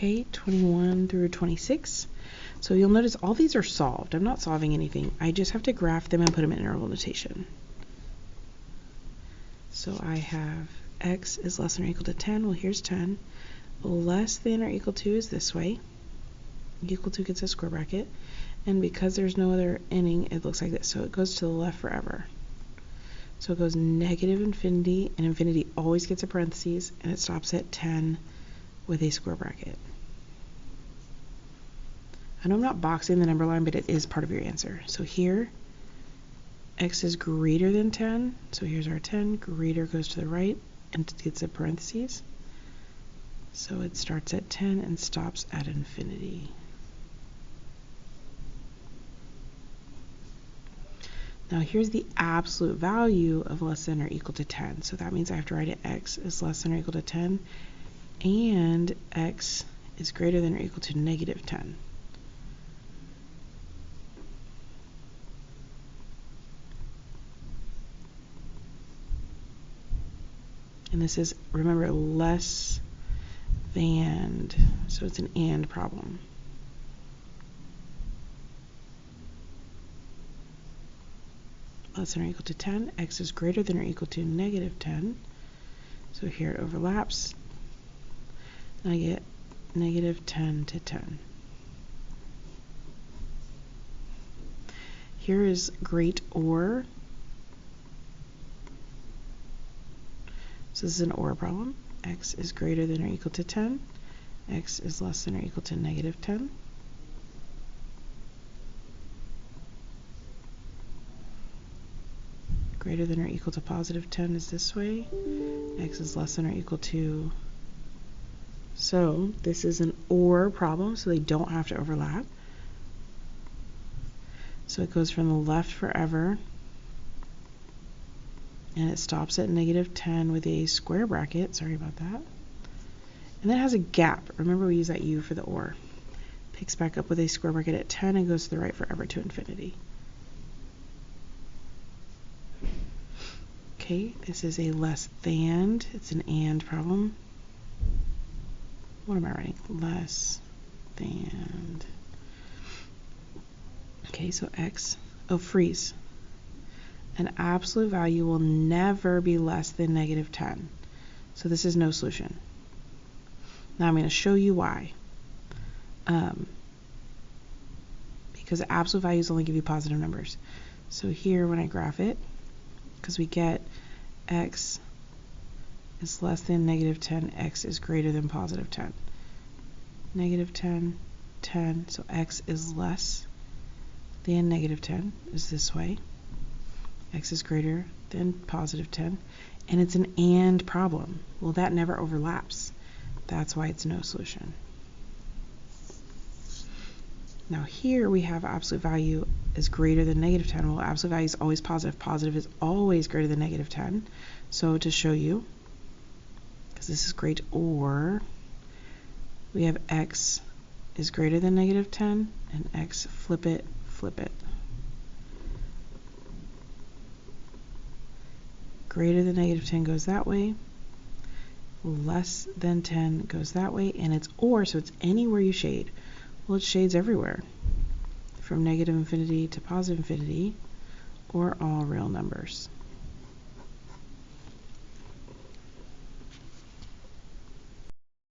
Okay, 21 through 26. So you'll notice all these are solved. I'm not solving anything. I just have to graph them and put them in interval notation. So I have x is less than or equal to 10. Well, here's 10. Less than or equal to is this way. Equal to gets a square bracket. And because there's no other ending, it looks like this. So it goes to the left forever. So it goes negative infinity, and infinity always gets a parentheses, and it stops at 10 with a square bracket. I know I'm not boxing the number line, but it is part of your answer. So here, x is greater than 10. So here's our 10. Greater goes to the right, and it gets a parentheses. So it starts at 10 and stops at infinity. Now here's the absolute value of less than or equal to 10. So that means I have to write it x is less than or equal to 10, and x is greater than or equal to negative 10. And this is, remember, less than, so it's an and problem. Less than or equal to 10, x is greater than or equal to negative 10. So here it overlaps, and I get negative 10 to 10. Here is great or. So this is an or problem. X is greater than or equal to 10. X is less than or equal to negative 10. Greater than or equal to positive 10 is this way. X is less than or equal to. So this is an or problem, so they don't have to overlap. So it goes from the left forever, and it stops at negative 10 with a square bracket. Sorry about that. And then it has a gap. Remember, we use that U for the or. Picks back up with a square bracket at 10 and goes to the right forever to infinity. Okay, this is a less than. It's an and problem. What am I writing? Less than. Okay, so x. Oh, freeze. An absolute value will never be less than negative 10. So this is no solution. Now I'm going to show you why. Because the absolute values only give you positive numbers. So here when I graph it, because we get x is less than negative 10, x is greater than positive 10. Negative 10, 10, so x is less than negative 10 is this way. X is greater than positive 10, and it's an and problem. Well, that never overlaps. That's why it's no solution. Now here we have absolute value is greater than negative 10. Well, absolute value is always positive. Positive is always greater than negative 10. So to show you, because this is great or, we have x is greater than negative 10, and x, flip it, flip it. Greater than negative 10 goes that way. Less than 10 goes that way, and it's or, so it's anywhere you shade. Well, it shades everywhere, from negative infinity to positive infinity, or all real numbers.